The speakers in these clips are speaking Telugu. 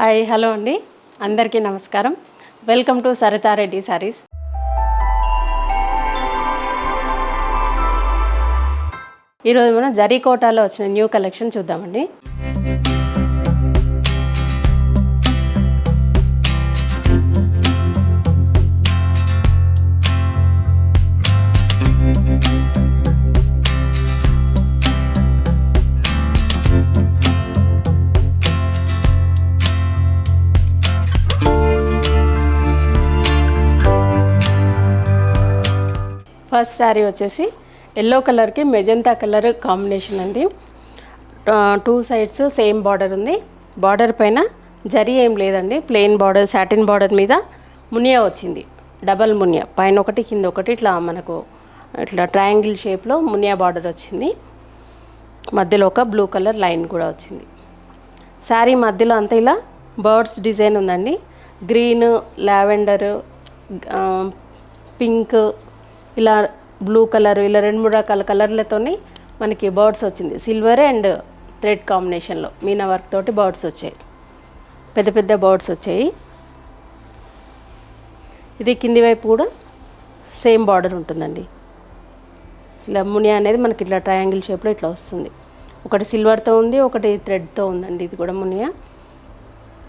హాయ్ హలో అండి, అందరికీ నమస్కారం. Welcome to Saritha Reddy saris. ఈరోజు మనం జరీకోటాలో వచ్చిన న్యూ కలెక్షన్ చూద్దామండి. ఫస్ట్ శారీ వచ్చేసి ఎల్లో కలర్కి మెజంతా కలర్ కాంబినేషన్ అండి. టూ సైడ్స్ సేమ్ బార్డర్ ఉంది. బార్డర్ పైన జరీ ఏం లేదండి, ప్లెయిన్ బార్డర్, సాటిన్ బార్డర్ మీద మునియా వచ్చింది. డబల్ మునియా, పైన ఒకటి కింద ఒకటి ఇట్లా మనకు ఇట్లా ట్రయాంగిల్ షేప్లో మునియా బార్డర్ వచ్చింది. మధ్యలో ఒక బ్లూ కలర్ లైన్ కూడా వచ్చింది. శారీ మధ్యలో అంతా ఇలా బర్డ్స్ డిజైన్ ఉందండి. గ్రీన్, లావెండర్, పింక్, ఇలా బ్లూ కలర్, ఇలా 2-3 రకాల కలర్లతోని మనకి బర్డ్స్ వచ్చింది. సిల్వర్ అండ్ థ్రెడ్ కాంబినేషన్లో మీనా వర్క్ తోటి బర్డ్స్ వచ్చాయి, పెద్ద పెద్ద బర్డ్స్ వచ్చాయి. ఇది కింది వైపు కూడా సేమ్ బార్డర్ ఉంటుందండి. ఇలా మునియా అనేది మనకి ఇట్లా ట్రయాంగిల్ షేప్లో ఇట్లా వస్తుంది. ఒకటి సిల్వర్తో ఉంది, ఒకటి థ్రెడ్తో ఉందండి. ఇది కూడా మునియా.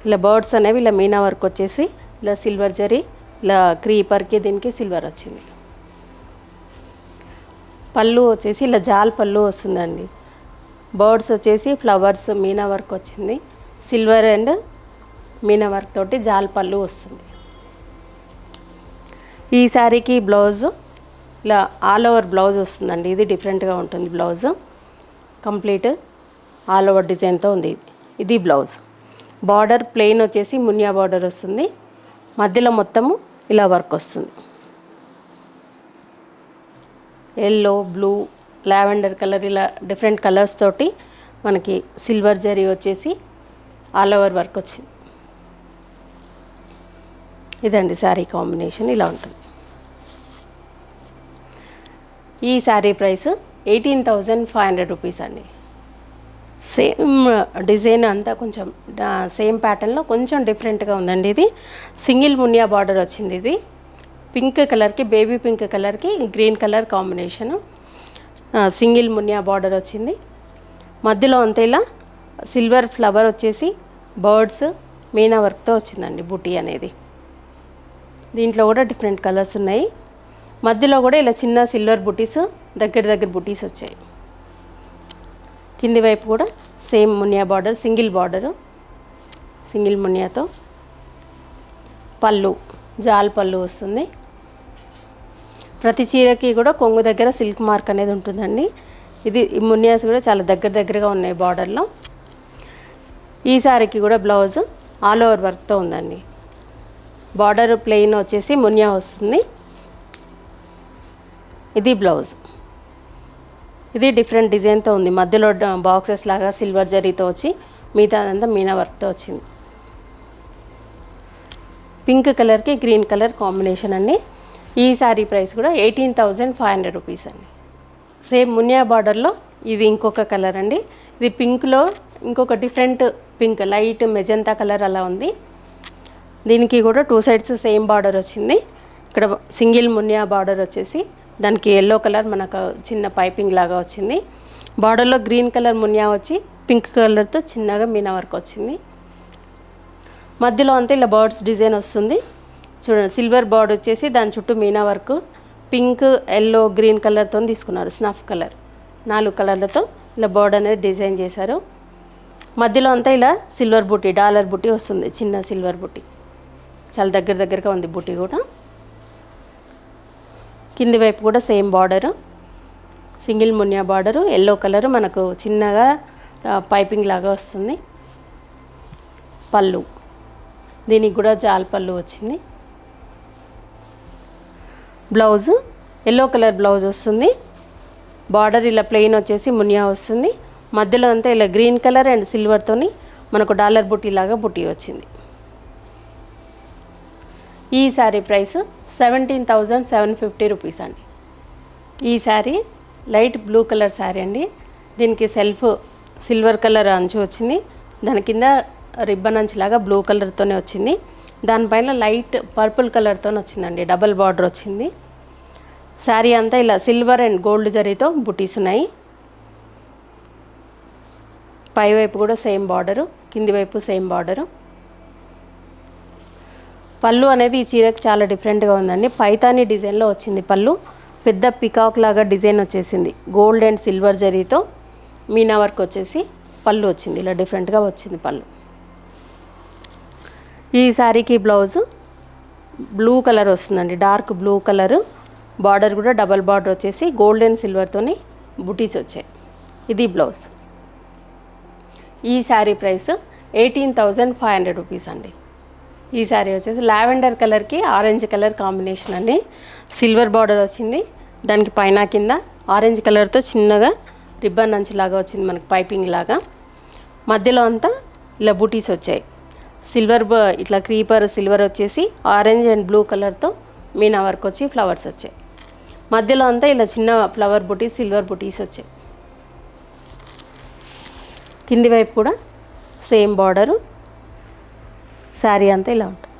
ఇలా బర్డ్స్ అనేవి ఇలా మీనా వర్క్ వచ్చేసి ఇలా సిల్వర్ జరీ, ఇలా క్రీపర్కి దీనికి సిల్వర్ వచ్చింది. పళ్ళు వచ్చేసి ఇలా జాల్ పళ్ళు వస్తుందండి. బర్డ్స్ వచ్చేసి ఫ్లవర్స్ మీనా వర్క్ వచ్చింది. సిల్వర్ అండ్ మీనా వర్క్ తోటి జాల్ పళ్ళు వస్తుంది. ఈ శారీకి బ్లౌజ్ ఇలా ఆల్ ఓవర్ బ్లౌజ్ వస్తుందండి. ఇది డిఫరెంట్గా ఉంటుంది. బ్లౌజ్ కంప్లీట్ ఆల్ ఓవర్ డిజైన్తో ఉంది. ఇది బ్లౌజ్. బార్డర్ ప్లెయిన్ వచ్చేసి మునియా బార్డర్ వస్తుంది. మధ్యలో మొత్తము ఇలా వర్క్ వస్తుంది. ఎల్లో, బ్లూ, లావెండర్ కలర్, ఇలా డిఫరెంట్ కలర్స్ తోటి మనకి సిల్వర్ జరీ వచ్చేసి ఆల్ ఓవర్ వర్క్ వచ్చింది. ఇదండి శారీ కాంబినేషన్, ఇలా ఉంటుంది. ఈ శారీ ప్రైస్ 18,500 రూపీస్ అండి. సేమ్ డిజైన్ అంతా కొంచెం సేమ్ ప్యాటర్న్లో కొంచెం డిఫరెంట్గా ఉందండి. ఇది సింగిల్ మునియా బార్డర్ వచ్చింది. ఇది పింక్ కలర్కి, బేబీ పింక్ కలర్కి green colour combination. Single Muniya border వచ్చింది. మధ్యలో అంతా ఇలా సిల్వర్ ఫ్లవర్ వచ్చేసి బర్డ్స్ మీనా వర్క్తో వచ్చిందండి బుటీ అనేది. దీంట్లో కూడా డిఫరెంట్ కలర్స్ ఉన్నాయి. మధ్యలో కూడా ఇలా చిన్న సిల్వర్ బుటీస్, దగ్గర బుటీస్ వచ్చాయి. కింది వైపు కూడా సేమ్ మునియా బార్డర్, సింగిల్ బార్డరు, సింగిల్ మునియాతో. పళ్ళు జాల్ పళ్ళు వస్తుంది. ప్రతి చీరకి కూడా కొంగు దగ్గర సిల్క్ మార్క్ అనేది ఉంటుందండి. ఇది మునియాస్ కూడా చాలా దగ్గరగా ఉన్నాయి బార్డర్లో. ఈ సారీకి కూడా బ్లౌజ్ ఆల్ ఓవర్ వర్క్తో ఉందండి. బార్డర్ ప్లెయిన్ వచ్చేసి మునియా వస్తుంది. ఇది బ్లౌజ్. ఇది డిఫరెంట్ డిజైన్తో ఉంది. మధ్యలో బాక్సెస్ లాగా సిల్వర్ జరీతో వచ్చి మిగతా అదంతా మీనా వర్క్తో వచ్చింది. పింక్ కలర్కి గ్రీన్ కలర్ కాంబినేషన్ అండి. ఈ శారీ ప్రైస్ కూడా 18,500 రూపీస్ అండి. సేమ్ మునియా బార్డర్లో ఇది ఇంకొక కలర్ అండి. ఇది పింక్లో ఇంకొక different pink, light magenta colour అలా ఉంది. దీనికి కూడా టూ సైడ్స్ సేమ్ బార్డర్ వచ్చింది. ఇక్కడ సింగిల్ మునియా బార్డర్ వచ్చేసి దానికి ఎల్లో కలర్ మనకు చిన్న పైపింగ్ లాగా వచ్చింది. బార్డర్లో గ్రీన్ కలర్ మునియా వచ్చి పింక్ కలర్తో చిన్నగా మీనా వర్క్ వచ్చింది. మధ్యలో అంతా ఇలా బర్డ్స్ డిజైన్ వస్తుంది. చూడండి, సిల్వర్ బార్డర్ వచ్చేసి దాని చుట్టూ Meena work pink, yellow, green కలర్తో తీసుకున్నారు. స్నఫ్ కలర్ 4 కలర్లతో ఇలా బర్డ్ అనేది డిజైన్ చేశారు. మధ్యలో అంతా ఇలా సిల్వర్ బుట్టి, డాలర్ బుట్టి వస్తుంది, చిన్న సిల్వర్ బుట్టి. చాలా దగ్గరగా ఉంది బుట్టి కూడా. కింది వైపు కూడా same border, single Muniya border, yellow colour మనకు చిన్నగా పైపింగ్ లాగా వస్తుంది. పళ్ళు, దీనికి కూడా జాల్ పళ్ళు వచ్చింది. బ్లౌజ్ ఎల్లో కలర్ బ్లౌజ్ వస్తుంది. బార్డర్ ఇలా ప్లెయిన్ వచ్చేసి మునియా వస్తుంది. మధ్యలో అంతా ఇలా గ్రీన్ కలర్ అండ్ సిల్వర్తోని మనకు డాలర్ బుట్టి లాగా బుట్టి వచ్చింది. ఈ శారీ ప్రైస్ 17,750 రూపీస్ అండి. ఈ sari light blue colour sari అండి. దీనికి సెల్ఫ్ సిల్వర్ కలర్ అంచు వచ్చింది. దాని కింద రిబ్బన్ అంచులాగా బ్లూ కలర్తోనే వచ్చింది. దానిపైన లైట్ పర్పుల్ కలర్తో వచ్చిందండి, డబల్ బార్డర్ వచ్చింది. శారీ అంతా ఇలా సిల్వర్ అండ్ గోల్డ్ జరీతో బుటీస్ ఉన్నాయి. పైవైపు కూడా సేమ్ బార్డరు, కింది వైపు సేమ్ బార్డరు. పళ్ళు అనేది ఈ చీరకు చాలా డిఫరెంట్గా ఉందండి. పైతానీ డిజైన్లో వచ్చింది పళ్ళు. పెద్ద పికాక్ లాగా డిజైన్ వచ్చేసింది. గోల్డ్ అండ్ సిల్వర్ జరీతో మీనా వర్క్ వచ్చేసి పళ్ళు వచ్చింది. ఇలా డిఫరెంట్గా వచ్చింది పళ్ళు. ఈ శారీకి బ్లౌజు బ్లూ కలర్ వస్తుందండి, డార్క్ బ్లూ కలరు. బార్డర్ కూడా డబల్ బార్డర్ వచ్చేసి గోల్డ్ అండ్ సిల్వర్తోని బుటీస్ వచ్చాయి. ఇది బ్లౌజ్. ఈ శారీ ప్రైస్ 18,500 రూపీస్ అండి. ఈ శారీ వచ్చేసి లావెండర్ కలర్కి ఆరెంజ్ కలర్ కాంబినేషన్ అండి. సిల్వర్ బార్డర్ వచ్చింది, దానికి పైన కింద ఆరెంజ్ కలర్తో చిన్నగా రిబ్బన్ అంచులాగా వచ్చింది మనకి, పైపింగ్ లాగా. మధ్యలో అంతా ఇలా బూటీస్ వచ్చాయి. సిల్వర్ ఇట్లా క్రీపర్ సిల్వర్ వచ్చేసి ఆరెంజ్ అండ్ బ్లూ కలర్తో మీనా వర్క్ వచ్చి ఫ్లవర్స్ వచ్చాయి. మధ్యలో అంతా ఇలా చిన్న ఫ్లవర్ బుటీస్, సిల్వర్ బుటీస్ వచ్చాయి. కింది వైపు కూడా సేమ్ బార్డరు. శారీ అంతా ఇలా ఉంటుంది.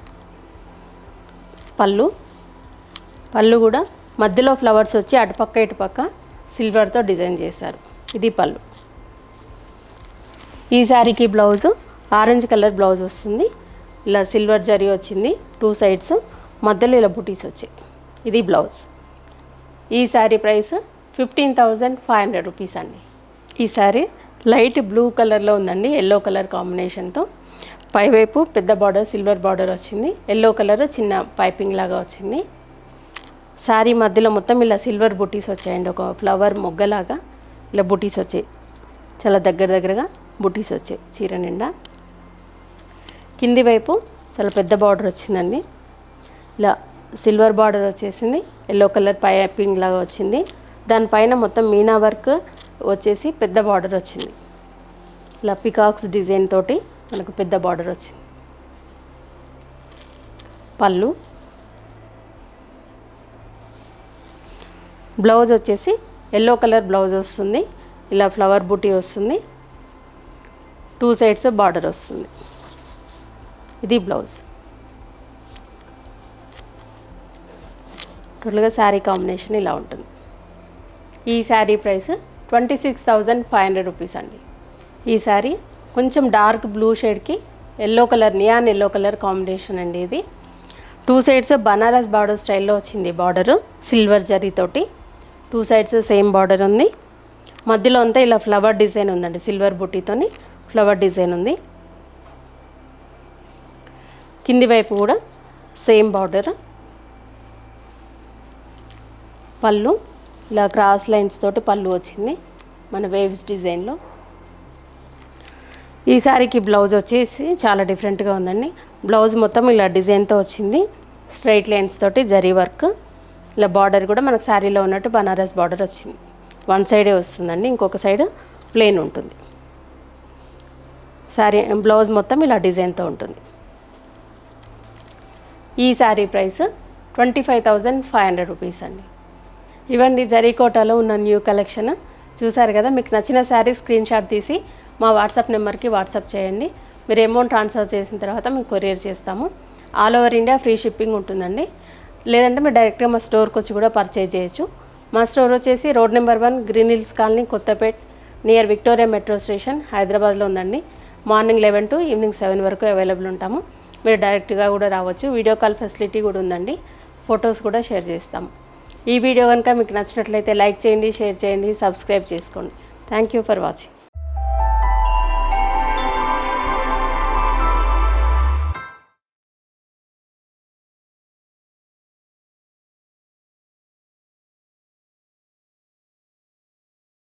పళ్ళు కూడా మధ్యలో ఫ్లవర్స్ వచ్చి అటుపక్క ఇటుపక్క సిల్వర్తో డిజైన్ చేశారు. ఇది పళ్ళు. ఈ శారీకి బ్లౌజు ఆరెంజ్ కలర్ బ్లౌజ్ వస్తుంది. ఇలా సిల్వర్ జరీ వచ్చింది 2 సైడ్స్, మధ్యలో ఇలా బుటీస్ వచ్చాయి. ఇది బ్లౌజ్. ఈ శారీ ప్రైస్ 15,500 రూపీస్ అండి. ఈ శారీ లైట్ బ్లూ కలర్లో ఉందండి, ఎల్లో కలర్ కాంబినేషన్తో. పైవైపు పెద్ద బార్డర్ సిల్వర్ బార్డర్ వచ్చింది, ఎల్లో కలర్ చిన్న పైపింగ్ లాగా వచ్చింది. శారీ మధ్యలో మొత్తం ఇలా సిల్వర్ బుటీస్ వచ్చాయండి, ఒక ఫ్లవర్ మొగ్గలాగా ఇలా బుటీస్ వచ్చాయి. చాలా దగ్గరగా బుటీస్ వచ్చాయి చీర నిండా. కింది వైపు చాలా పెద్ద బార్డర్ వచ్చిందండి, ఇలా సిల్వర్ బార్డర్ వచ్చేసింది, ఎల్లో కలర్ పైపింగ్ లాగా వచ్చింది. దానిపైన మొత్తం మీనా వర్క్ వచ్చేసి పెద్ద బార్డర్ వచ్చింది. ఇలా పికాక్స్ డిజైన్ తోటి మనకు పెద్ద బార్డర్ వచ్చింది. పళ్ళు. బ్లౌజ్ వచ్చేసి ఎల్లో కలర్ బ్లౌజ్ వస్తుంది, ఇలా ఫ్లవర్ బూటీ వస్తుంది, 2 సైడ్స్ బార్డర్ వస్తుంది. ఇది బ్లౌజ్. టోటల్గా శారీ కాంబినేషన్ ఇలా ఉంటుంది. ఈ శారీ ప్రైస్ 26,500 రూపీస్ అండి. ఈ శారీ కొంచెం డార్క్ బ్లూ షేడ్కి yellow colour, neon yellow colour combination అండి. ఇది 2 సైడ్స్ బనారస్ బార్డర్ స్టైల్లో వచ్చింది. బార్డరు సిల్వర్ జరీతోటి 2 సైడ్స్ సేమ్ బార్డర్ ఉంది. మధ్యలో అంతా ఇలా ఫ్లవర్ డిజైన్ ఉందండి, సిల్వర్ బుట్టీతోని ఫ్లవర్ డిజైన్ ఉంది. కింది వైపు కూడా సేమ్ బార్డర్. పళ్ళు ఇలా క్రాస్ లైన్స్ తోటి పళ్ళు వచ్చింది మన వేవ్స్ డిజైన్లో. ఈ శారీకి బ్లౌజ్ వచ్చేసి చాలా డిఫరెంట్గా ఉందండి. బ్లౌజ్ మొత్తం ఇలా డిజైన్తో వచ్చింది, స్ట్రైట్ లైన్స్ తోటి జరీ వర్క్. ఇలా బార్డర్ కూడా మనకు శారీలో ఉన్నట్టు బనారస్ బార్డర్ వచ్చింది. 1 సైడే వస్తుందండి, ఇంకొక సైడ్ ప్లెయిన్ ఉంటుంది. శారీ బ్లౌజ్ మొత్తం ఇలా డిజైన్తో ఉంటుంది. ఈ శారీ ప్రైస్ 25,500 రూపీస్ అండి. ఇవండి జరీకోటాలో ఉన్న న్యూ కలెక్షన్. చూసారు కదా, మీకు నచ్చిన శారీ స్క్రీన్ షాట్ తీసి మా వాట్సాప్ నెంబర్కి వాట్సాప్ చేయండి. మీరు అమౌంట్ ట్రాన్స్ఫర్ చేసిన తర్వాత మేము కొరియర్ చేస్తాము. All over India free shipping ఉంటుందండి. లేదంటే మీరు డైరెక్ట్గా మా స్టోర్కి వచ్చి కూడా పర్చేజ్ చేయొచ్చు. మా స్టోర్ వచ్చేసి road number 1 green hills colony, Kothapet, near Victoria metro station, హైదరాబాద్లో ఉందండి. మార్నింగ్ 11 to ఈవినింగ్ 7 వరకు అవైలబుల్ ఉంటాము. మీరు డైరెక్ట్గా కూడా రావచ్చు. వీడియో కాల్ ఫెసిలిటీ కూడా ఉందండి. ఫొటోస్ కూడా షేర్ చేస్తాము. ఈ వీడియో కనుక మీకు నచ్చినట్లయితే లైక్ చేయండి, షేర్ చేయండి, సబ్స్క్రైబ్ చేసుకోండి. Thank you for watching.